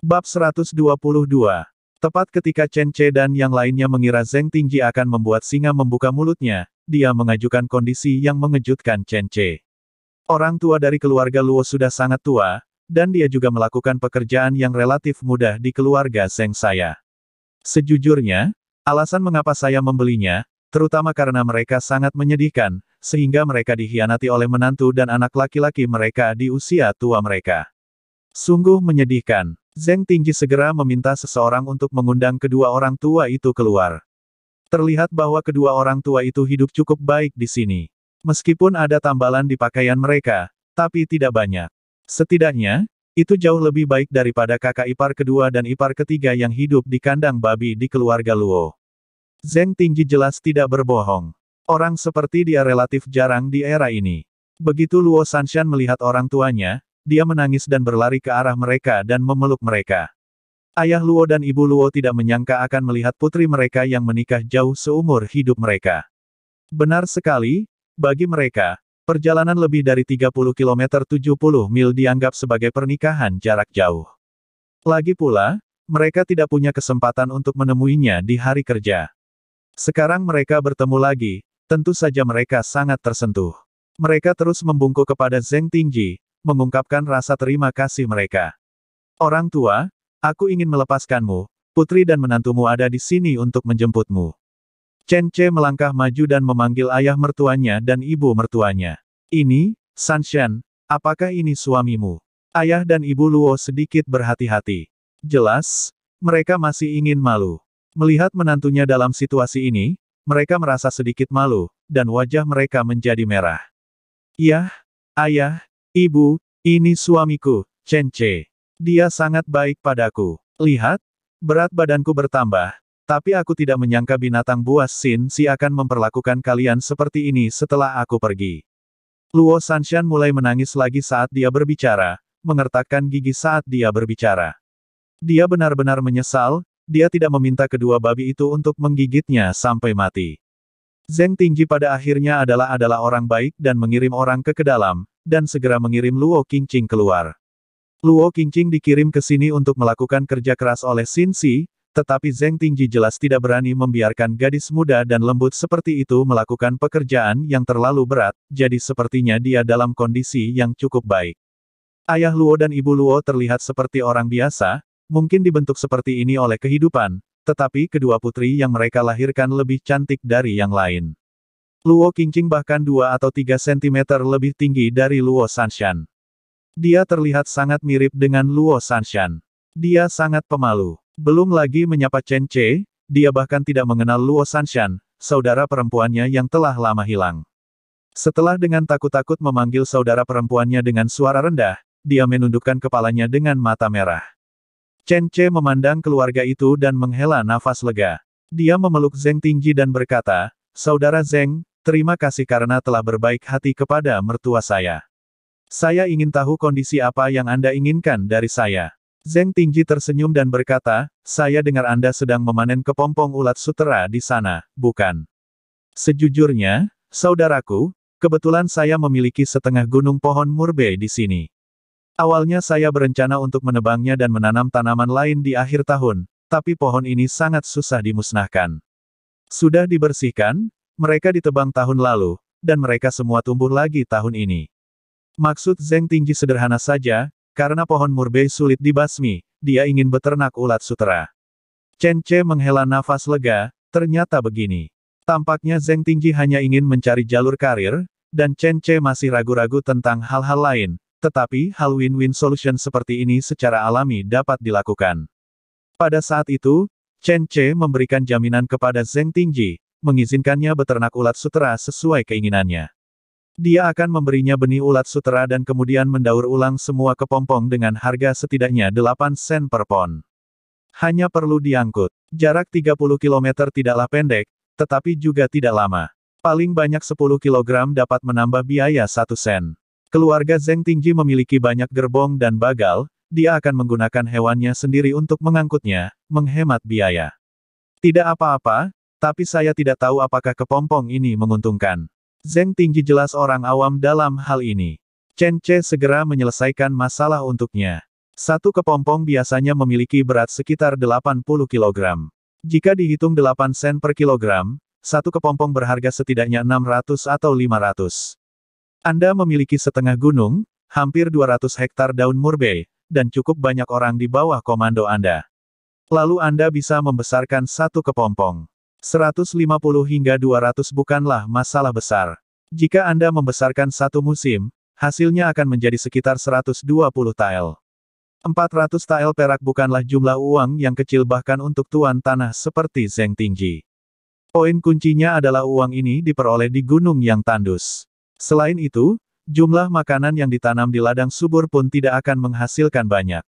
Bab 122. Tepat ketika Chen Ce dan yang lainnya mengira Zheng Tingji akan membuat singa membuka mulutnya, dia mengajukan kondisi yang mengejutkan Chen Ce. Orang tua dari keluarga Luo sudah sangat tua, dan dia juga melakukan pekerjaan yang relatif mudah di keluarga Zheng saya. Sejujurnya, alasan mengapa saya membelinya, terutama karena mereka sangat menyedihkan, sehingga mereka dikhianati oleh menantu dan anak laki-laki mereka di usia tua mereka. Sungguh menyedihkan. Zheng Tingji segera meminta seseorang untuk mengundang kedua orang tua itu keluar. Terlihat bahwa kedua orang tua itu hidup cukup baik di sini. Meskipun ada tambalan di pakaian mereka, tapi tidak banyak. Setidaknya, itu jauh lebih baik daripada kakak ipar kedua dan ipar ketiga yang hidup di kandang babi di keluarga Luo. Zheng Tingji jelas tidak berbohong. Orang seperti dia relatif jarang di era ini. Begitu Luo Sanshan melihat orang tuanya, dia menangis dan berlari ke arah mereka dan memeluk mereka. Ayah Luo dan ibu Luo tidak menyangka akan melihat putri mereka yang menikah jauh seumur hidup mereka. Benar sekali, bagi mereka, perjalanan lebih dari 30 km 70 mil dianggap sebagai pernikahan jarak jauh. Lagi pula, mereka tidak punya kesempatan untuk menemuinya di hari kerja. Sekarang mereka bertemu lagi, tentu saja mereka sangat tersentuh. Mereka terus membungkuk kepada Zheng Tingji, mengungkapkan rasa terima kasih mereka. Orang tua, aku ingin melepaskanmu, putri dan menantumu ada di sini untuk menjemputmu. Chen Ce melangkah maju dan memanggil ayah mertuanya dan ibu mertuanya. Ini, Sanshan, apakah ini suamimu? Ayah dan ibu Luo sedikit berhati-hati. Jelas, mereka masih ingin malu. Melihat menantunya dalam situasi ini, mereka merasa sedikit malu, dan wajah mereka menjadi merah. Yah, ayah, ibu, ini suamiku, Chen Ce. Dia sangat baik padaku. Lihat, berat badanku bertambah, tapi aku tidak menyangka binatang buas Xin Si akan memperlakukan kalian seperti ini setelah aku pergi. Luo Sanshan mulai menangis lagi saat dia berbicara, mengertakkan gigi saat dia berbicara. Dia benar-benar menyesal, dia tidak meminta kedua babi itu untuk menggigitnya sampai mati. Zheng Tingji pada akhirnya adalah orang baik dan mengirim orang ke dalam, dan segera mengirim Luo Qingqing keluar. Luo Qingqing dikirim ke sini untuk melakukan kerja keras oleh Xin Si, tetapi Zheng Tingji jelas tidak berani membiarkan gadis muda dan lembut seperti itu melakukan pekerjaan yang terlalu berat, jadi sepertinya dia dalam kondisi yang cukup baik. Ayah Luo dan ibu Luo terlihat seperti orang biasa, mungkin dibentuk seperti ini oleh kehidupan, tetapi kedua putri yang mereka lahirkan lebih cantik dari yang lain. Luo Qingqing bahkan 2 atau 3 cm lebih tinggi dari Luo Sanshan. Dia terlihat sangat mirip dengan Luo Sanshan. Dia sangat pemalu. Belum lagi menyapa Chen Ce, dia bahkan tidak mengenal Luo Sanshan, saudara perempuannya yang telah lama hilang. Setelah dengan takut-takut memanggil saudara perempuannya dengan suara rendah, dia menundukkan kepalanya dengan mata merah. Chen Ce memandang keluarga itu dan menghela nafas lega. Dia memeluk Zheng Tingji dan berkata, "Saudara Zheng, terima kasih karena telah berbaik hati kepada mertua saya. Saya ingin tahu kondisi apa yang Anda inginkan dari saya." Zheng Tingji tersenyum dan berkata, "Saya dengar Anda sedang memanen kepompong ulat sutera di sana, bukan?" "Sejujurnya, saudaraku, kebetulan saya memiliki setengah gunung pohon murbe di sini. Awalnya saya berencana untuk menebangnya dan menanam tanaman lain di akhir tahun, tapi pohon ini sangat susah dimusnahkan. Sudah dibersihkan, mereka ditebang tahun lalu, dan mereka semua tumbuh lagi tahun ini." Maksud Zheng Tingji sederhana saja, karena pohon murbe sulit dibasmi, dia ingin beternak ulat sutera. Chen Ce menghela nafas lega, ternyata begini. Tampaknya Zheng Tingji hanya ingin mencari jalur karir, dan Chen Ce masih ragu-ragu tentang hal-hal lain. Tetapi, hal win-win solution seperti ini secara alami dapat dilakukan. Pada saat itu, Chen Ce memberikan jaminan kepada Zheng Tingji, mengizinkannya beternak ulat sutera sesuai keinginannya. Dia akan memberinya benih ulat sutera dan kemudian mendaur ulang semua kepompong dengan harga setidaknya 8 sen per pon. Hanya perlu diangkut. Jarak 30 km tidaklah pendek, tetapi juga tidak lama. Paling banyak 10 kg dapat menambah biaya 1 sen. Keluarga Zheng Tingji memiliki banyak gerbong dan bagal, dia akan menggunakan hewannya sendiri untuk mengangkutnya, menghemat biaya. Tidak apa-apa, tapi saya tidak tahu apakah kepompong ini menguntungkan. Zheng Tingji jelas orang awam dalam hal ini. Chen Ce segera menyelesaikan masalah untuknya. Satu kepompong biasanya memiliki berat sekitar 80 kilogram. Jika dihitung 8 sen per kilogram, satu kepompong berharga setidaknya 600 atau 500. Anda memiliki setengah gunung, hampir 200 hektar daun murbei, dan cukup banyak orang di bawah komando Anda. Lalu Anda bisa membesarkan satu kepompong. 150 hingga 200 bukanlah masalah besar. Jika Anda membesarkan satu musim, hasilnya akan menjadi sekitar 120 tael. 400 tael perak bukanlah jumlah uang yang kecil bahkan untuk tuan tanah seperti Zheng Tingji. Poin kuncinya adalah uang ini diperoleh di gunung yang tandus. Selain itu, jumlah makanan yang ditanam di ladang subur pun tidak akan menghasilkan banyak.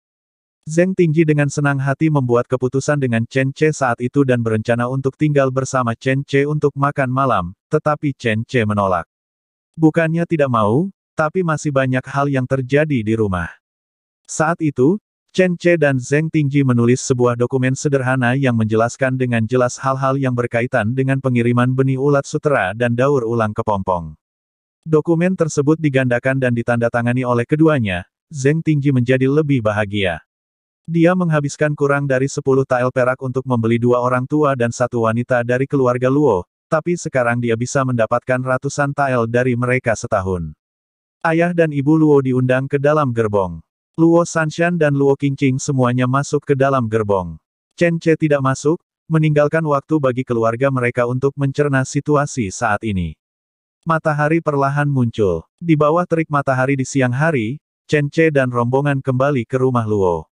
Zheng Tingji dengan senang hati membuat keputusan dengan Chen Ce saat itu dan berencana untuk tinggal bersama Chen Ce untuk makan malam, tetapi Chen Ce menolak. Bukannya tidak mau, tapi masih banyak hal yang terjadi di rumah. Saat itu, Chen Ce dan Zheng Tingji menulis sebuah dokumen sederhana yang menjelaskan dengan jelas hal-hal yang berkaitan dengan pengiriman benih ulat sutera dan daur ulang kepompong. Dokumen tersebut digandakan dan ditandatangani oleh keduanya. Zheng Tingji menjadi lebih bahagia. Dia menghabiskan kurang dari 10 tael perak untuk membeli 2 orang tua dan 1 wanita dari keluarga Luo, tapi sekarang dia bisa mendapatkan ratusan tael dari mereka setahun. Ayah dan ibu Luo diundang ke dalam gerbong. Luo Sanshan dan Luo Qingqing semuanya masuk ke dalam gerbong. Chen Ce tidak masuk, meninggalkan waktu bagi keluarga mereka untuk mencerna situasi saat ini. Matahari perlahan muncul. Di bawah terik matahari di siang hari, Chen Ce dan rombongan kembali ke rumah Luo.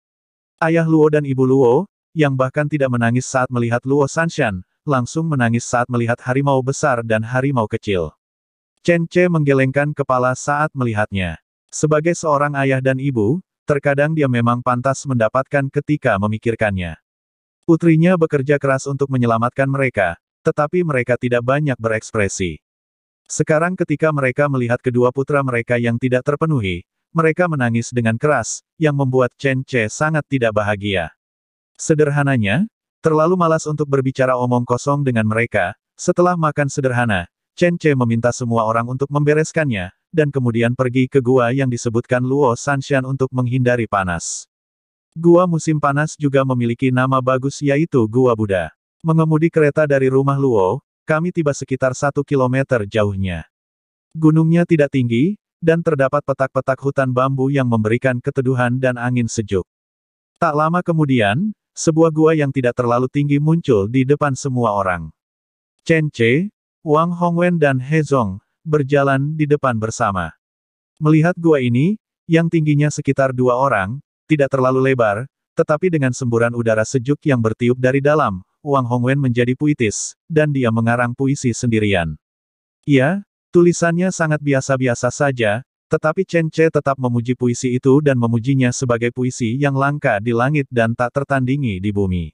Ayah Luo dan ibu Luo, yang bahkan tidak menangis saat melihat Luo Sanshan, langsung menangis saat melihat harimau besar dan harimau kecil. Chen Ce menggelengkan kepala saat melihatnya. Sebagai seorang ayah dan ibu, terkadang dia memang pantas mendapatkan ketika memikirkannya. Putrinya bekerja keras untuk menyelamatkan mereka, tetapi mereka tidak banyak berekspresi. Sekarang ketika mereka melihat kedua putra mereka yang tidak terpenuhi, mereka menangis dengan keras, yang membuat Chen Ce sangat tidak bahagia. Sederhananya, terlalu malas untuk berbicara omong kosong dengan mereka. Setelah makan sederhana, Chen Ce meminta semua orang untuk membereskannya, dan kemudian pergi ke gua yang disebutkan Luo Sanshan untuk menghindari panas. Gua musim panas juga memiliki nama bagus yaitu Gua Buddha. Mengemudi kereta dari rumah Luo, kami tiba sekitar 1 kilometer jauhnya. Gunungnya tidak tinggi, dan terdapat petak-petak hutan bambu yang memberikan keteduhan dan angin sejuk. Tak lama kemudian, sebuah gua yang tidak terlalu tinggi muncul di depan semua orang. Chen Ce, Wang Hongwen dan He Zong berjalan di depan bersama. Melihat gua ini, yang tingginya sekitar 2 orang, tidak terlalu lebar, tetapi dengan semburan udara sejuk yang bertiup dari dalam, Wang Hongwen menjadi puitis, dan dia mengarang puisi sendirian. Ya, tulisannya sangat biasa-biasa saja, tetapi Chen Ce tetap memuji puisi itu dan memujinya sebagai puisi yang langka di langit dan tak tertandingi di bumi.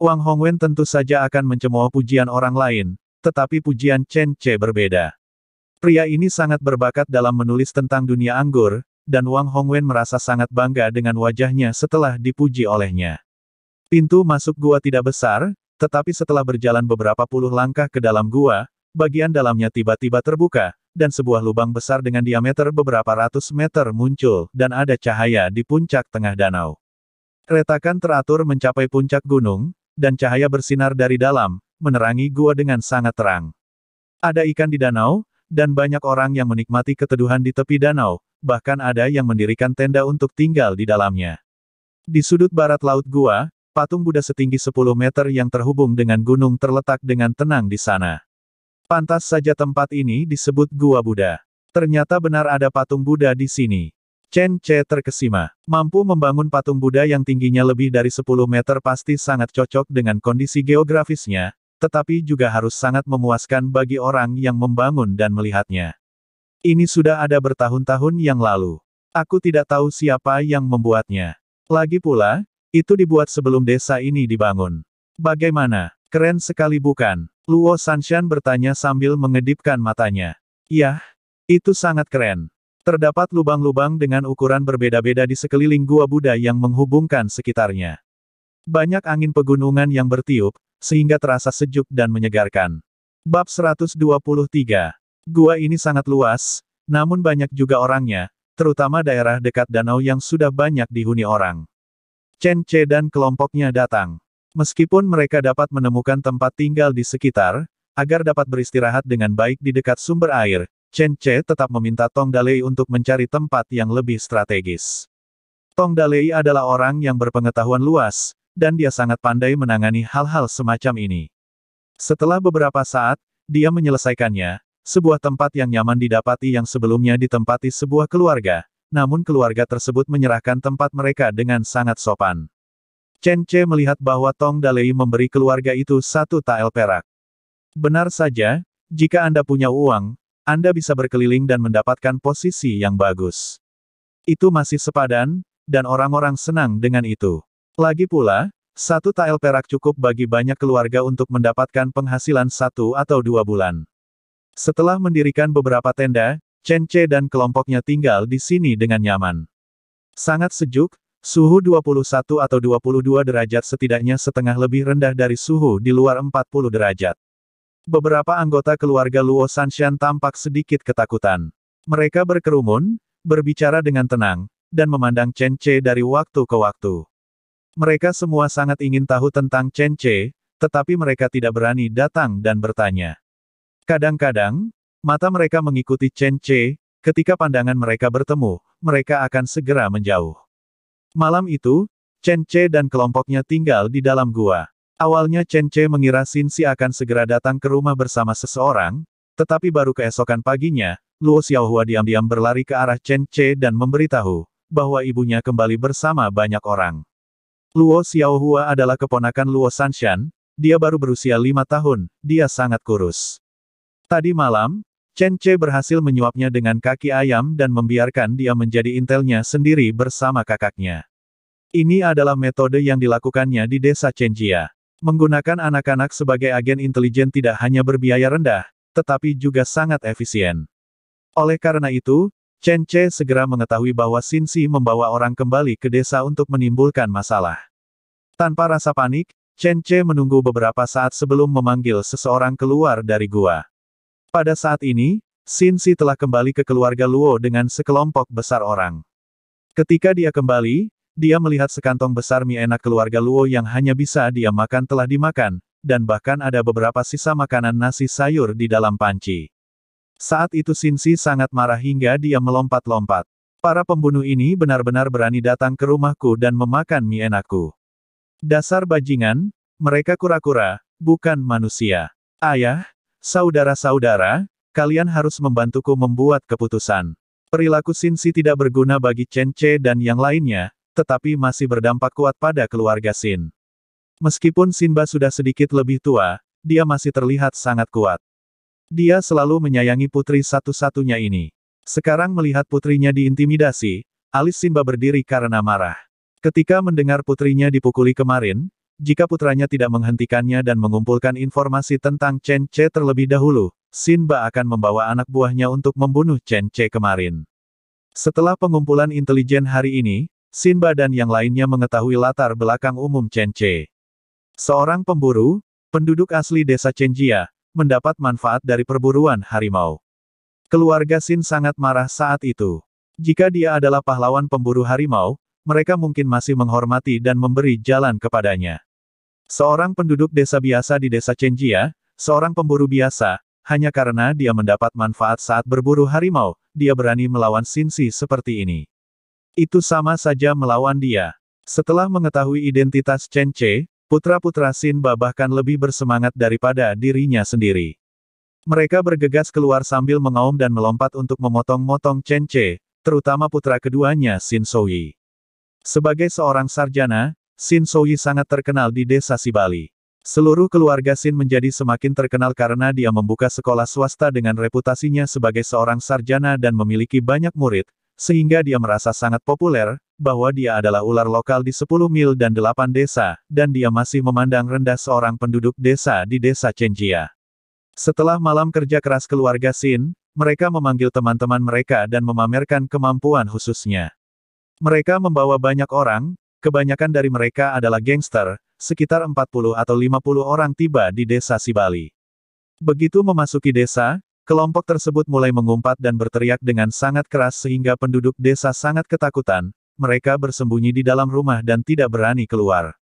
Wang Hongwen tentu saja akan mencemooh pujian orang lain, tetapi pujian Chen Ce berbeda. Pria ini sangat berbakat dalam menulis tentang dunia anggur, dan Wang Hongwen merasa sangat bangga dengan wajahnya setelah dipuji olehnya. Pintu masuk gua tidak besar, tetapi setelah berjalan beberapa puluh langkah ke dalam gua, bagian dalamnya tiba-tiba terbuka, dan sebuah lubang besar dengan diameter beberapa ratus meter muncul, dan ada cahaya di puncak tengah danau. Retakan teratur mencapai puncak gunung, dan cahaya bersinar dari dalam, menerangi gua dengan sangat terang. Ada ikan di danau, dan banyak orang yang menikmati keteduhan di tepi danau, bahkan ada yang mendirikan tenda untuk tinggal di dalamnya. Di sudut barat laut gua, patung Buddha setinggi 10 meter yang terhubung dengan gunung terletak dengan tenang di sana. Pantas saja tempat ini disebut Gua Buddha. Ternyata benar ada patung Buddha di sini. Chen Ce terkesima. Mampu membangun patung Buddha yang tingginya lebih dari 10 meter pasti sangat cocok dengan kondisi geografisnya, tetapi juga harus sangat memuaskan bagi orang yang membangun dan melihatnya. Ini sudah ada bertahun-tahun yang lalu. Aku tidak tahu siapa yang membuatnya. Lagi pula, itu dibuat sebelum desa ini dibangun. Bagaimana? Keren sekali bukan? Luo Sanshan bertanya sambil mengedipkan matanya. Yah, itu sangat keren. Terdapat lubang-lubang dengan ukuran berbeda-beda di sekeliling Gua Buddha yang menghubungkan sekitarnya. Banyak angin pegunungan yang bertiup, sehingga terasa sejuk dan menyegarkan. Bab 123. Gua ini sangat luas, namun banyak juga orangnya, terutama daerah dekat danau yang sudah banyak dihuni orang. Chen Ce dan kelompoknya datang. Meskipun mereka dapat menemukan tempat tinggal di sekitar, agar dapat beristirahat dengan baik di dekat sumber air, Chen Ce tetap meminta Tong Dalei untuk mencari tempat yang lebih strategis. Tong Dalei adalah orang yang berpengetahuan luas, dan dia sangat pandai menangani hal-hal semacam ini. Setelah beberapa saat, dia menyelesaikannya. Sebuah tempat yang nyaman didapati yang sebelumnya ditempati sebuah keluarga, namun keluarga tersebut menyerahkan tempat mereka dengan sangat sopan. Chen Ce melihat bahwa Tong Dalei memberi keluarga itu 1 tael perak. Benar saja, jika Anda punya uang, Anda bisa berkeliling dan mendapatkan posisi yang bagus. Itu masih sepadan, dan orang-orang senang dengan itu. Lagi pula, 1 tael perak cukup bagi banyak keluarga untuk mendapatkan penghasilan 1 atau 2 bulan. Setelah mendirikan beberapa tenda, Chen Ce dan kelompoknya tinggal di sini dengan nyaman. Sangat sejuk, suhu 21 atau 22 derajat setidaknya setengah lebih rendah dari suhu di luar 40 derajat. Beberapa anggota keluarga Luo Sanshan tampak sedikit ketakutan. Mereka berkerumun, berbicara dengan tenang, dan memandang Chen Ce dari waktu ke waktu. Mereka semua sangat ingin tahu tentang Chen Ce, tetapi mereka tidak berani datang dan bertanya. Kadang-kadang, mata mereka mengikuti Chen Ce, ketika pandangan mereka bertemu, mereka akan segera menjauh. Malam itu, Chen Ce dan kelompoknya tinggal di dalam gua. Awalnya Chen Ce mengira Xin Si akan segera datang ke rumah bersama seseorang, tetapi baru keesokan paginya, Luo Xiaohua diam-diam berlari ke arah Chen Ce dan memberitahu bahwa ibunya kembali bersama banyak orang. Luo Xiaohua adalah keponakan Luo Sanshan, dia baru berusia 5 tahun, dia sangat kurus. Tadi malam, Chen Ce berhasil menyuapnya dengan kaki ayam dan membiarkan dia menjadi intelnya sendiri bersama kakaknya. Ini adalah metode yang dilakukannya di desa Chenjia. Menggunakan anak-anak sebagai agen intelijen tidak hanya berbiaya rendah, tetapi juga sangat efisien. Oleh karena itu, Chen Ce segera mengetahui bahwa Xin Si membawa orang kembali ke desa untuk menimbulkan masalah. Tanpa rasa panik, Chen Ce menunggu beberapa saat sebelum memanggil seseorang keluar dari gua. Pada saat ini, Xin Si telah kembali ke keluarga Luo dengan sekelompok besar orang. Ketika dia kembali, dia melihat sekantong besar mie enak keluarga Luo yang hanya bisa dia makan telah dimakan, dan bahkan ada beberapa sisa makanan nasi sayur di dalam panci. Saat itu Xin Si sangat marah hingga dia melompat-lompat. Para pembunuh ini benar-benar berani datang ke rumahku dan memakan mie enakku. Dasar bajingan, mereka kura-kura, bukan manusia. Ayah, saudara-saudara, kalian harus membantuku membuat keputusan. Perilaku Xin Si tidak berguna bagi Chen Ce dan yang lainnya, tetapi masih berdampak kuat pada keluarga Xin. Meskipun Sinba sudah sedikit lebih tua, dia masih terlihat sangat kuat. Dia selalu menyayangi putri satu-satunya ini. Sekarang melihat putrinya diintimidasi, alis Sinba berdiri karena marah. Ketika mendengar putrinya dipukuli kemarin, jika putranya tidak menghentikannya dan mengumpulkan informasi tentang Chen Ce terlebih dahulu, Sinba akan membawa anak buahnya untuk membunuh Chen Ce kemarin. Setelah pengumpulan intelijen hari ini, Sinba dan yang lainnya mengetahui latar belakang umum Chen Ce. Seorang pemburu, penduduk asli desa Chenjia, mendapat manfaat dari perburuan harimau. Keluarga Xin sangat marah saat itu. Jika dia adalah pahlawan pemburu harimau, mereka mungkin masih menghormati dan memberi jalan kepadanya. Seorang penduduk desa biasa di desa Chenjia, seorang pemburu biasa, hanya karena dia mendapat manfaat saat berburu harimau, dia berani melawan Xin Si seperti ini. Itu sama saja melawan dia. Setelah mengetahui identitas Chen Ce, putra-putra Sinba bahkan lebih bersemangat daripada dirinya sendiri. Mereka bergegas keluar sambil mengaum dan melompat untuk memotong-motong Chen Ce, terutama putra keduanya Xin Souyi. Sebagai seorang sarjana, Xin Souyi sangat terkenal di desa Sibali. Seluruh keluarga Xin menjadi semakin terkenal karena dia membuka sekolah swasta dengan reputasinya sebagai seorang sarjana dan memiliki banyak murid, sehingga dia merasa sangat populer, bahwa dia adalah ular lokal di 10 mil dan 8 desa, dan dia masih memandang rendah seorang penduduk desa di desa Chenjia. Setelah malam kerja keras keluarga Xin, mereka memanggil teman-teman mereka dan memamerkan kemampuan khususnya. Mereka membawa banyak orang, kebanyakan dari mereka adalah gangster, sekitar 40 atau 50 orang tiba di desa Sibali. Begitu memasuki desa, Kelompok tersebut mulai mengumpat dan berteriak dengan sangat keras sehingga penduduk desa sangat ketakutan. Mereka bersembunyi di dalam rumah dan tidak berani keluar.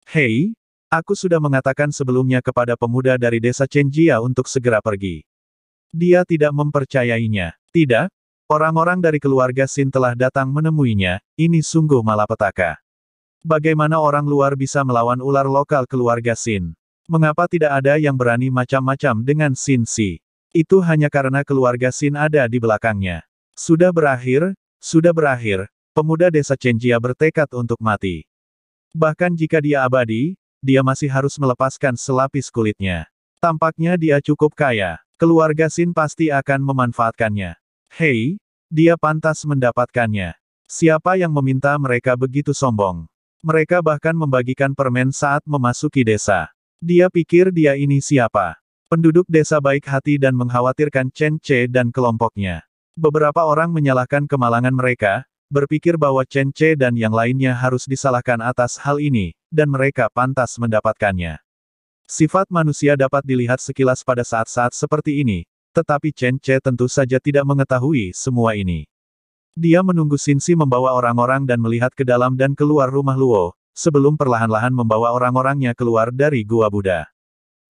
Hei, aku sudah mengatakan sebelumnya kepada pemuda dari desa Chenjia untuk segera pergi. Dia tidak mempercayainya. Tidak, orang-orang dari keluarga Sin telah datang menemuinya, ini sungguh malapetaka. Bagaimana orang luar bisa melawan ular lokal keluarga Sin? Mengapa tidak ada yang berani macam-macam dengan Sin Si? Itu hanya karena keluarga Sin ada di belakangnya. Sudah berakhir, pemuda desa Chenjia bertekad untuk mati. Bahkan jika dia abadi, dia masih harus melepaskan selapis kulitnya. Tampaknya dia cukup kaya. Keluarga Sin pasti akan memanfaatkannya. Hei, dia pantas mendapatkannya. Siapa yang meminta mereka begitu sombong? Mereka bahkan membagikan permen saat memasuki desa. Dia pikir dia ini siapa? Penduduk desa baik hati dan mengkhawatirkan Chen Che dan kelompoknya. Beberapa orang menyalahkan kemalangan mereka, berpikir bahwa Chen Che dan yang lainnya harus disalahkan atas hal ini, dan mereka pantas mendapatkannya. Sifat manusia dapat dilihat sekilas pada saat-saat seperti ini, tetapi Chen Che tentu saja tidak mengetahui semua ini. Dia menunggu Xin Si membawa orang-orang dan melihat ke dalam dan keluar rumah Luo, sebelum perlahan-lahan membawa orang-orangnya keluar dari Gua Buddha.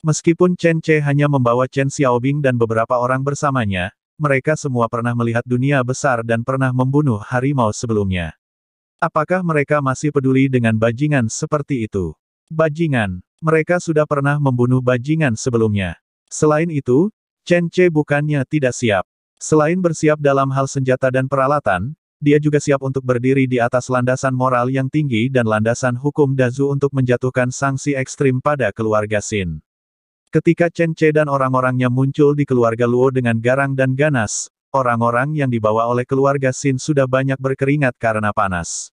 Meskipun Chen Che hanya membawa Chen Xiaobing dan beberapa orang bersamanya, mereka semua pernah melihat dunia besar dan pernah membunuh harimau sebelumnya. Apakah mereka masih peduli dengan bajingan seperti itu? Bajingan. Mereka sudah pernah membunuh bajingan sebelumnya. Selain itu, Chen Che bukannya tidak siap. Selain bersiap dalam hal senjata dan peralatan, dia juga siap untuk berdiri di atas landasan moral yang tinggi dan landasan hukum Dazu untuk menjatuhkan sanksi ekstrim pada keluarga Sin. Ketika Chen Che dan orang-orangnya muncul di keluarga Luo dengan garang dan ganas, orang-orang yang dibawa oleh keluarga Sin sudah banyak berkeringat karena panas.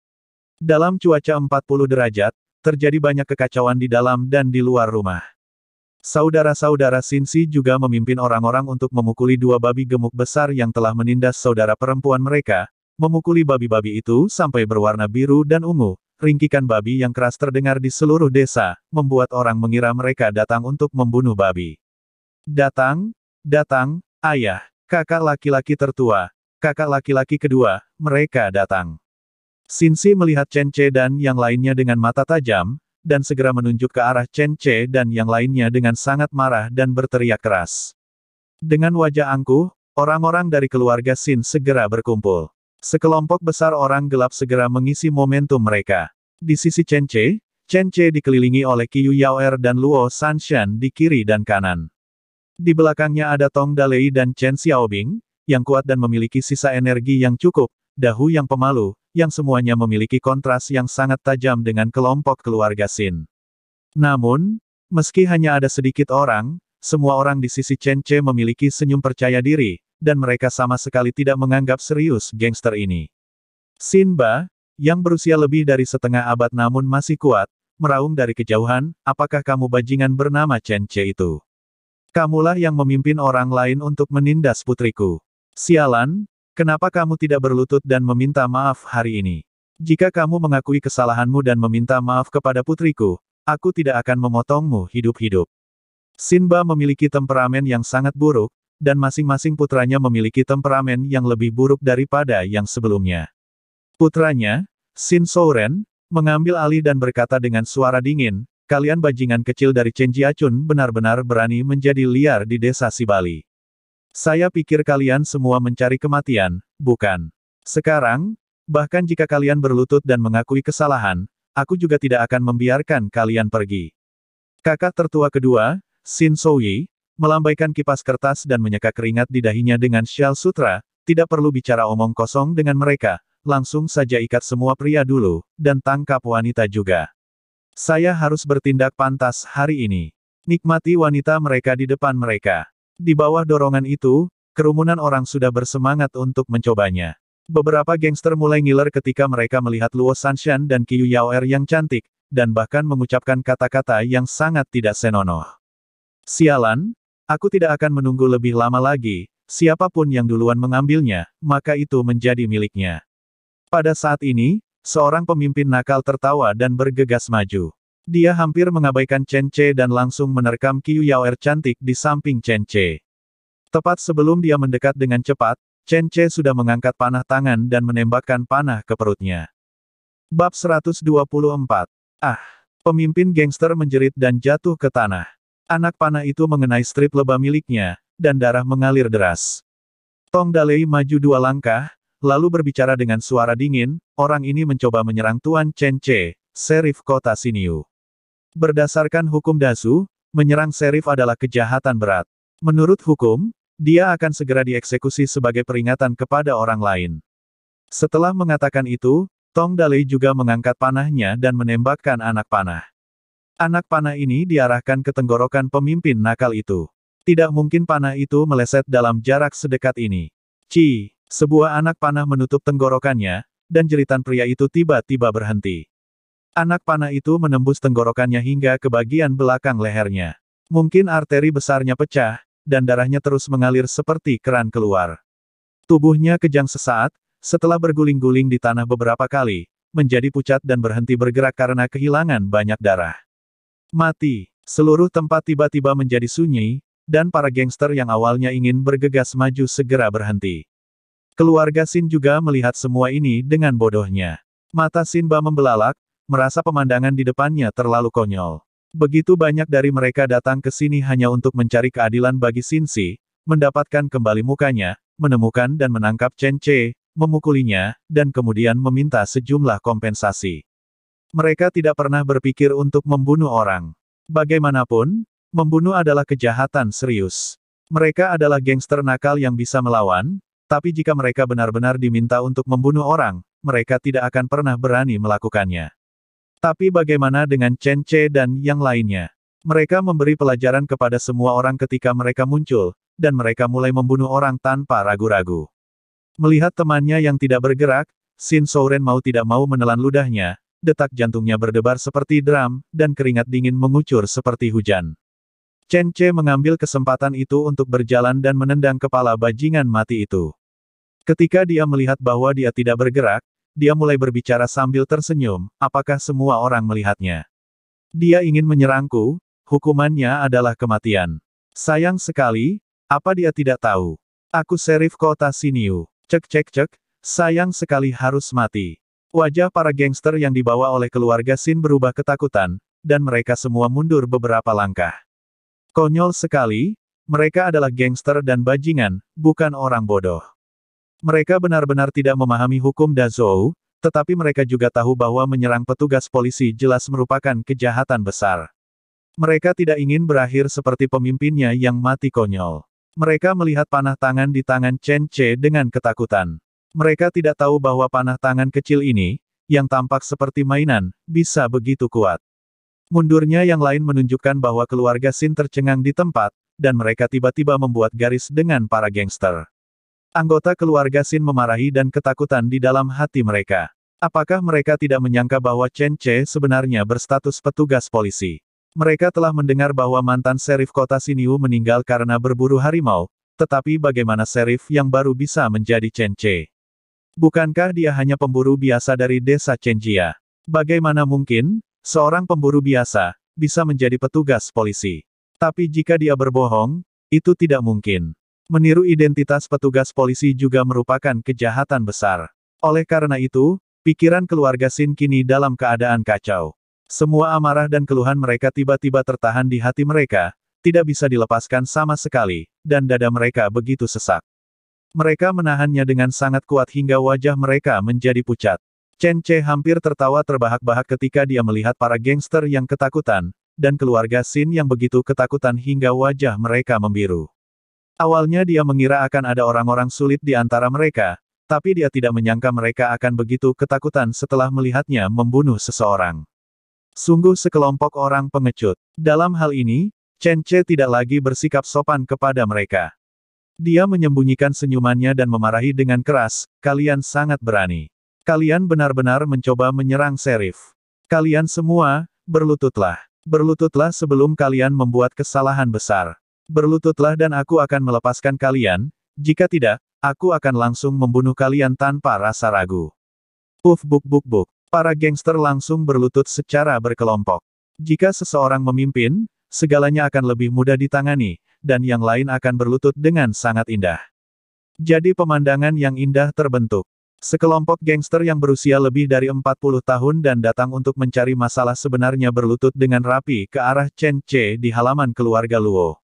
Dalam cuaca 40 derajat, terjadi banyak kekacauan di dalam dan di luar rumah. Saudara-saudara Sin Si juga memimpin orang-orang untuk memukuli dua babi gemuk besar yang telah menindas saudara perempuan mereka, memukuli babi-babi itu sampai berwarna biru dan ungu. Ringkikan babi yang keras terdengar di seluruh desa, membuat orang mengira mereka datang untuk membunuh babi. Datang, ayah, kakak laki-laki tertua, kakak laki-laki kedua, mereka datang. Xin Si melihat Chen Che dan yang lainnya dengan mata tajam, dan segera menunjuk ke arah Chen Che dan yang lainnya dengan sangat marah dan berteriak keras. Dengan wajah angkuh, orang-orang dari keluarga Sin segera berkumpul. Sekelompok besar orang gelap segera mengisi momentum mereka. Di sisi Chen Che dikelilingi oleh Qiyu Yaoer dan Luo Sanshan di kiri dan kanan. Di belakangnya ada Tong Dalei dan Chen Xiaobing, yang kuat dan memiliki sisa energi yang cukup, Dahu yang pemalu, yang semuanya memiliki kontras yang sangat tajam dengan kelompok keluarga Sin. Namun, meski hanya ada sedikit orang, semua orang di sisi Chen Che memiliki senyum percaya diri, dan mereka sama sekali tidak menganggap serius gangster ini. Sin Ba, yang berusia lebih dari setengah abad namun masih kuat, meraung dari kejauhan, apakah kamu bajingan bernama Chen Che itu? Kamulah yang memimpin orang lain untuk menindas putriku. Sialan, kenapa kamu tidak berlutut dan meminta maaf hari ini? Jika kamu mengakui kesalahanmu dan meminta maaf kepada putriku, aku tidak akan memotongmu hidup-hidup. Sin Ba memiliki temperamen yang sangat buruk, dan masing-masing putranya memiliki temperamen yang lebih buruk daripada yang sebelumnya. Putranya, Sin Souren, mengambil alih dan berkata dengan suara dingin, kalian bajingan kecil dari Chen Jiachun benar-benar berani menjadi liar di desa Sibali. Saya pikir kalian semua mencari kematian, bukan? Sekarang, bahkan jika kalian berlutut dan mengakui kesalahan, aku juga tidak akan membiarkan kalian pergi. Kakak tertua kedua, Sin Souyi, melambaikan kipas kertas dan menyeka keringat di dahinya dengan syal sutra, tidak perlu bicara omong kosong dengan mereka, langsung saja ikat semua pria dulu, dan tangkap wanita juga. Saya harus bertindak pantas hari ini. Nikmati wanita mereka di depan mereka. Di bawah dorongan itu, kerumunan orang sudah bersemangat untuk mencobanya. Beberapa gangster mulai ngiler ketika mereka melihat Luo Sanshan dan Qiyu Yaoer yang cantik, dan bahkan mengucapkan kata-kata yang sangat tidak senonoh. Sialan, aku tidak akan menunggu lebih lama lagi, siapapun yang duluan mengambilnya, maka itu menjadi miliknya. Pada saat ini, seorang pemimpin nakal tertawa dan bergegas maju. Dia hampir mengabaikan Chen Che dan langsung menerkam Qiyu Yaoer cantik di samping Chen Che. Tepat sebelum dia mendekat dengan cepat, Chen Che sudah mengangkat panah tangan dan menembakkan panah ke perutnya. Bab 124. Ah! Pemimpin gangster menjerit dan jatuh ke tanah. Anak panah itu mengenai strip lebah miliknya, dan darah mengalir deras. Tong Dalei maju 2 langkah, lalu berbicara dengan suara dingin, orang ini mencoba menyerang Tuan Chen Che, Serif Kota Xinyu. Berdasarkan hukum Dasu, menyerang Serif adalah kejahatan berat. Menurut hukum, dia akan segera dieksekusi sebagai peringatan kepada orang lain. Setelah mengatakan itu, Tong Dalei juga mengangkat panahnya dan menembakkan anak panah. Anak panah ini diarahkan ke tenggorokan pemimpin nakal itu. Tidak mungkin panah itu meleset dalam jarak sedekat ini. Ci, sebuah anak panah menutup tenggorokannya, dan jeritan pria itu tiba-tiba berhenti. Anak panah itu menembus tenggorokannya hingga ke bagian belakang lehernya. Mungkin arteri besarnya pecah, dan darahnya terus mengalir seperti keran keluar. Tubuhnya kejang sesaat, setelah berguling-guling di tanah beberapa kali, menjadi pucat dan berhenti bergerak karena kehilangan banyak darah. Mati. Seluruh tempat tiba-tiba menjadi sunyi, dan para gangster yang awalnya ingin bergegas maju segera berhenti. Keluarga Sin juga melihat semua ini dengan bodohnya. Mata Sinba membelalak, merasa pemandangan di depannya terlalu konyol. Begitu banyak dari mereka datang ke sini hanya untuk mencari keadilan bagi Sin Si, mendapatkan kembali mukanya, menemukan dan menangkap Chen Che, memukulinya, dan kemudian meminta sejumlah kompensasi. Mereka tidak pernah berpikir untuk membunuh orang. Bagaimanapun, membunuh adalah kejahatan serius. Mereka adalah gangster nakal yang bisa melawan, tapi jika mereka benar-benar diminta untuk membunuh orang, mereka tidak akan pernah berani melakukannya. Tapi bagaimana dengan Chen Che dan yang lainnya? Mereka memberi pelajaran kepada semua orang ketika mereka muncul, dan mereka mulai membunuh orang tanpa ragu-ragu. Melihat temannya yang tidak bergerak, Sin Souren mau tidak mau menelan ludahnya, detak jantungnya berdebar seperti drum, dan keringat dingin mengucur seperti hujan. Chen Che mengambil kesempatan itu untuk berjalan dan menendang kepala bajingan mati itu. Ketika dia melihat bahwa dia tidak bergerak, dia mulai berbicara sambil tersenyum, apakah semua orang melihatnya? Dia ingin menyerangku, hukumannya adalah kematian. Sayang sekali, apa dia tidak tahu? Aku Serif Kota Xinyu. Cek cek cek, sayang sekali harus mati. Wajah para gangster yang dibawa oleh keluarga Sin berubah ketakutan, dan mereka semua mundur beberapa langkah. Konyol sekali, mereka adalah gangster dan bajingan, bukan orang bodoh. Mereka benar-benar tidak memahami hukum Dazhou, tetapi mereka juga tahu bahwa menyerang petugas polisi jelas merupakan kejahatan besar. Mereka tidak ingin berakhir seperti pemimpinnya yang mati konyol. Mereka melihat panah tangan di tangan Chen Che dengan ketakutan. Mereka tidak tahu bahwa panah tangan kecil ini, yang tampak seperti mainan, bisa begitu kuat. Mundurnya yang lain menunjukkan bahwa keluarga Sin tercengang di tempat, dan mereka tiba-tiba membuat garis dengan para gangster. Anggota keluarga Sin memarahi dan ketakutan di dalam hati mereka. Apakah mereka tidak menyangka bahwa Chen Che sebenarnya berstatus petugas polisi? Mereka telah mendengar bahwa mantan serif kota Xinyu meninggal karena berburu harimau, tetapi bagaimana serif yang baru bisa menjadi Chen Che? Bukankah dia hanya pemburu biasa dari desa Chenjia? Bagaimana mungkin, seorang pemburu biasa, bisa menjadi petugas polisi? Tapi jika dia berbohong, itu tidak mungkin. Meniru identitas petugas polisi juga merupakan kejahatan besar. Oleh karena itu, pikiran keluarga Sin kini dalam keadaan kacau. Semua amarah dan keluhan mereka tiba-tiba tertahan di hati mereka, tidak bisa dilepaskan sama sekali, dan dada mereka begitu sesak. Mereka menahannya dengan sangat kuat hingga wajah mereka menjadi pucat. Chen Che hampir tertawa terbahak-bahak ketika dia melihat para gangster yang ketakutan, dan keluarga Sin yang begitu ketakutan hingga wajah mereka membiru. Awalnya dia mengira akan ada orang-orang sulit di antara mereka, tapi dia tidak menyangka mereka akan begitu ketakutan setelah melihatnya membunuh seseorang. Sungguh sekelompok orang pengecut. Dalam hal ini, Chen Che tidak lagi bersikap sopan kepada mereka. Dia menyembunyikan senyumannya dan memarahi dengan keras, kalian sangat berani. Kalian benar-benar mencoba menyerang serif. Kalian semua, berlututlah. Berlututlah sebelum kalian membuat kesalahan besar. Berlututlah dan aku akan melepaskan kalian, jika tidak, aku akan langsung membunuh kalian tanpa rasa ragu. Buk buk buk. Para gangster langsung berlutut secara berkelompok. Jika seseorang memimpin, segalanya akan lebih mudah ditangani, dan yang lain akan berlutut dengan sangat indah. Jadi pemandangan yang indah terbentuk. Sekelompok gangster yang berusia lebih dari 40 tahun dan datang untuk mencari masalah sebenarnya berlutut dengan rapi ke arah Chen Che di halaman keluarga Luo.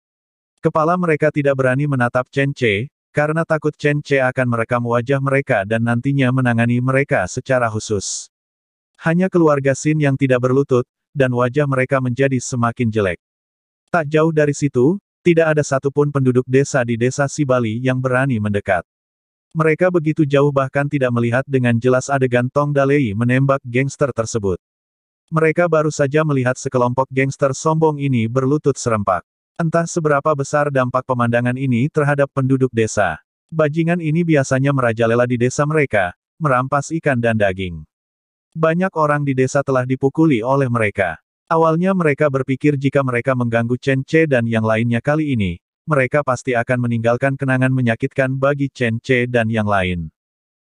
Kepala mereka tidak berani menatap Chen Che, karena takut Chen Che akan merekam wajah mereka dan nantinya menangani mereka secara khusus. Hanya keluarga Xin yang tidak berlutut, dan wajah mereka menjadi semakin jelek. Tak jauh dari situ, tidak ada satupun penduduk desa di desa Sibali yang berani mendekat. Mereka begitu jauh bahkan tidak melihat dengan jelas adegan Tong Dalei menembak gangster tersebut. Mereka baru saja melihat sekelompok gangster sombong ini berlutut serempak. Entah seberapa besar dampak pemandangan ini terhadap penduduk desa. Bajingan ini biasanya merajalela di desa mereka, merampas ikan dan daging. Banyak orang di desa telah dipukuli oleh mereka. Awalnya mereka berpikir jika mereka mengganggu Chen Che dan yang lainnya kali ini, mereka pasti akan meninggalkan kenangan menyakitkan bagi Chen Che dan yang lain.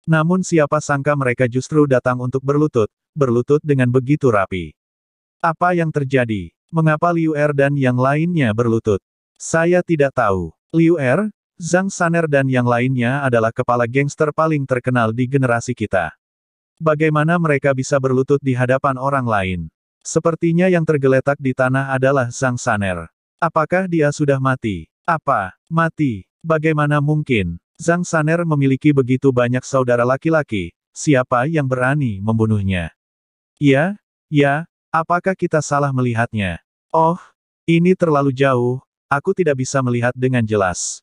Namun siapa sangka mereka justru datang untuk berlutut dengan begitu rapi. Apa yang terjadi? Mengapa Liu Er dan yang lainnya berlutut? Saya tidak tahu. Liu Er, Zhang Saner dan yang lainnya adalah kepala gangster paling terkenal di generasi kita. Bagaimana mereka bisa berlutut di hadapan orang lain? Sepertinya yang tergeletak di tanah adalah Zhang Saner. Apakah dia sudah mati? Apa? Mati? Bagaimana mungkin? Zhang Saner memiliki begitu banyak saudara laki-laki, siapa yang berani membunuhnya? Ya, apakah kita salah melihatnya? Oh, ini terlalu jauh, aku tidak bisa melihat dengan jelas.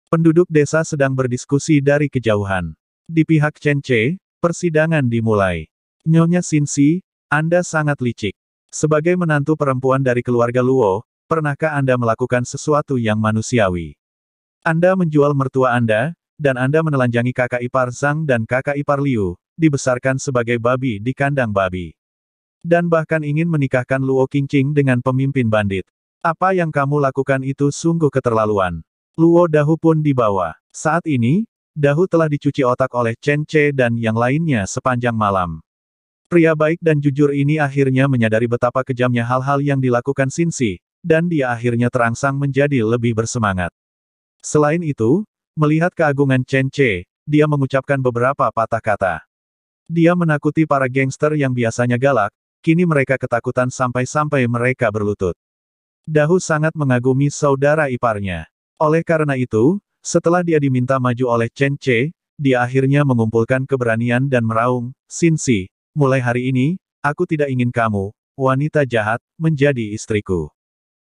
Penduduk desa sedang berdiskusi dari kejauhan. Di pihak Chen Che, persidangan dimulai. Nyonya Xinxi, Anda sangat licik. Sebagai menantu perempuan dari keluarga Luo, pernahkah Anda melakukan sesuatu yang manusiawi? Anda menjual mertua Anda, dan Anda menelanjangi kakak ipar Zhang dan kakak ipar Liu, dibesarkan sebagai babi di kandang babi. Dan bahkan ingin menikahkan Luo Qingqing dengan pemimpin bandit. Apa yang kamu lakukan itu sungguh keterlaluan. Luo Dahu pun dibawa. Saat ini, Dahu telah dicuci otak oleh Chen Che dan yang lainnya sepanjang malam. Pria baik dan jujur ini akhirnya menyadari betapa kejamnya hal-hal yang dilakukan Xinxi, dan dia akhirnya terangsang menjadi lebih bersemangat. Selain itu, melihat keagungan Chen Che, dia mengucapkan beberapa patah kata. Dia menakuti para gangster yang biasanya galak, kini mereka ketakutan sampai-sampai mereka berlutut. Dahu sangat mengagumi saudara iparnya. Oleh karena itu, setelah dia diminta maju oleh Chen Che, dia akhirnya mengumpulkan keberanian dan meraung, Xinxi, mulai hari ini, aku tidak ingin kamu, wanita jahat, menjadi istriku.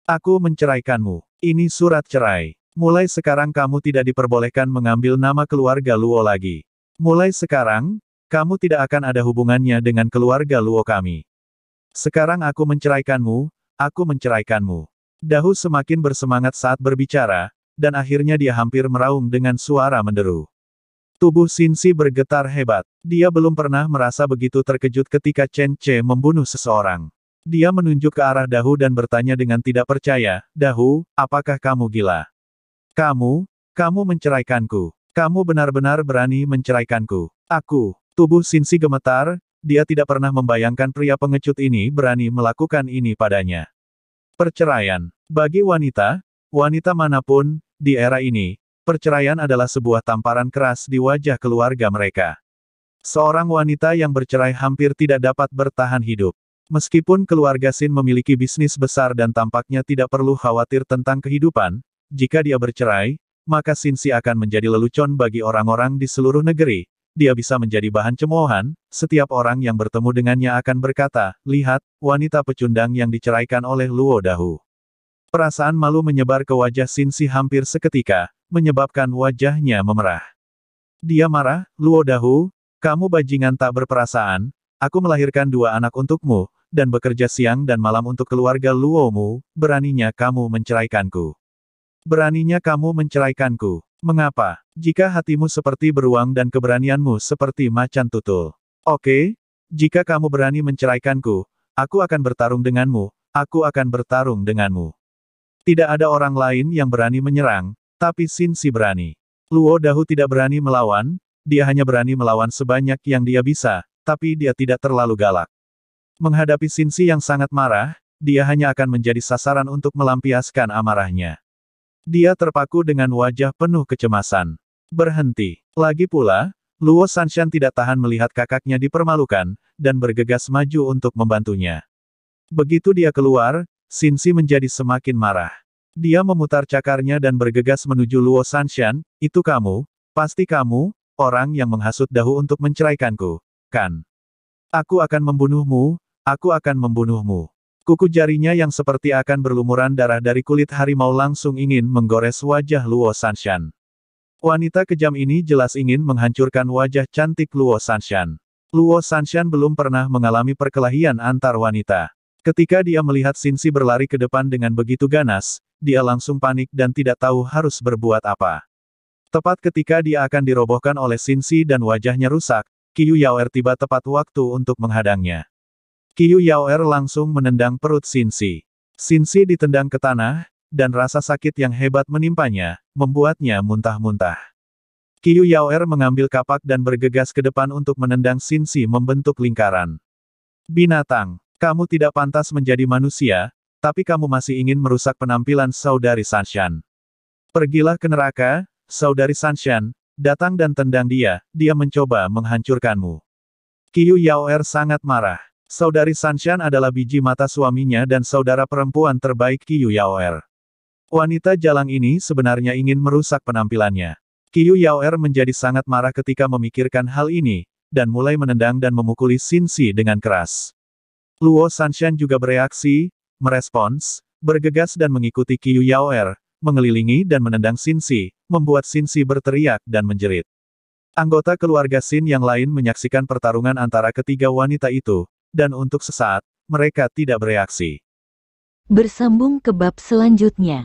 Aku menceraikanmu. Ini surat cerai. Mulai sekarang kamu tidak diperbolehkan mengambil nama keluarga Luo lagi. Mulai sekarang, kamu tidak akan ada hubungannya dengan keluarga Luo kami. Sekarang aku menceraikanmu, aku menceraikanmu. Dahu semakin bersemangat saat berbicara, dan akhirnya dia hampir meraung dengan suara menderu. Tubuh Xinxi bergetar hebat. Dia belum pernah merasa begitu terkejut ketika Chen Che membunuh seseorang. Dia menunjuk ke arah Dahu dan bertanya dengan tidak percaya, Dahu, apakah kamu gila? Kamu menceraikanku. Kamu benar-benar berani menceraikanku. Aku. Tubuh Xinxi gemetar, dia tidak pernah membayangkan pria pengecut ini berani melakukan ini padanya. Perceraian. Bagi wanita manapun, di era ini, perceraian adalah sebuah tamparan keras di wajah keluarga mereka. Seorang wanita yang bercerai hampir tidak dapat bertahan hidup. Meskipun keluarga Xin memiliki bisnis besar dan tampaknya tidak perlu khawatir tentang kehidupan, jika dia bercerai, maka Xinxi akan menjadi lelucon bagi orang-orang di seluruh negeri. Dia bisa menjadi bahan cemoohan, setiap orang yang bertemu dengannya akan berkata, lihat, wanita pecundang yang diceraikan oleh Luo Dahu. Perasaan malu menyebar ke wajah Xinxi hampir seketika, menyebabkan wajahnya memerah. Dia marah, Luo Dahu, kamu bajingan tak berperasaan, aku melahirkan 2 anak untukmu, dan bekerja siang dan malam untuk keluarga Luomu, beraninya kamu menceraikanku. Beraninya kamu menceraikanku. Mengapa? Jika hatimu seperti beruang dan keberanianmu seperti macan tutul. Oke, jika kamu berani menceraikanku, aku akan bertarung denganmu, aku akan bertarung denganmu. Tidak ada orang lain yang berani menyerang, tapi Xinxi berani. Luo Dahu tidak berani melawan, dia hanya berani melawan sebanyak yang dia bisa, tapi dia tidak terlalu galak. Menghadapi Xinxi yang sangat marah, dia hanya akan menjadi sasaran untuk melampiaskan amarahnya. Dia terpaku dengan wajah penuh kecemasan. Berhenti. Lagi pula, Luo Sanshan tidak tahan melihat kakaknya dipermalukan, dan bergegas maju untuk membantunya. Begitu dia keluar, Xinzi menjadi semakin marah. Dia memutar cakarnya dan bergegas menuju Luo Sanshan, "Itu kamu, pasti kamu, orang yang menghasut dahu untuk menceraikanku, kan? Aku akan membunuhmu, aku akan membunuhmu." Kuku jarinya yang seperti akan berlumuran darah dari kulit harimau langsung ingin menggores wajah Luo Sanshan. Wanita kejam ini jelas ingin menghancurkan wajah cantik Luo Sanshan. Luo Sanshan belum pernah mengalami perkelahian antar wanita. Ketika dia melihat Xinzi berlari ke depan dengan begitu ganas, dia langsung panik dan tidak tahu harus berbuat apa. Tepat ketika dia akan dirobohkan oleh Xinzi dan wajahnya rusak, Qiyu Yaoer tiba tepat waktu untuk menghadangnya. Qiyu Yaoer langsung menendang perut Xinzi. Xinzi ditendang ke tanah, dan rasa sakit yang hebat menimpanya, membuatnya muntah-muntah. Qiyu Yaoer mengambil kapak dan bergegas ke depan untuk menendang Xinzi membentuk lingkaran. "Binatang, kamu tidak pantas menjadi manusia, tapi kamu masih ingin merusak penampilan Saudari Sanshan. Pergilah ke neraka, Saudari Sanshan, datang dan tendang dia, dia mencoba menghancurkanmu." Qiyu Yaoer sangat marah. Saudari Sanshan adalah biji mata suaminya dan saudara perempuan terbaik Qiyu Yaoer. Wanita jalang ini sebenarnya ingin merusak penampilannya. Qiyu Yaoer menjadi sangat marah ketika memikirkan hal ini, dan mulai menendang dan memukuli Xinzi dengan keras. Luo Sanshan juga bereaksi, merespons, bergegas dan mengikuti Qiyu Yaoer, mengelilingi dan menendang Xinzi, membuat Xinzi berteriak dan menjerit. Anggota keluarga Xin yang lain menyaksikan pertarungan antara ketiga wanita itu, dan untuk sesaat, mereka tidak bereaksi. Bersambung ke bab selanjutnya.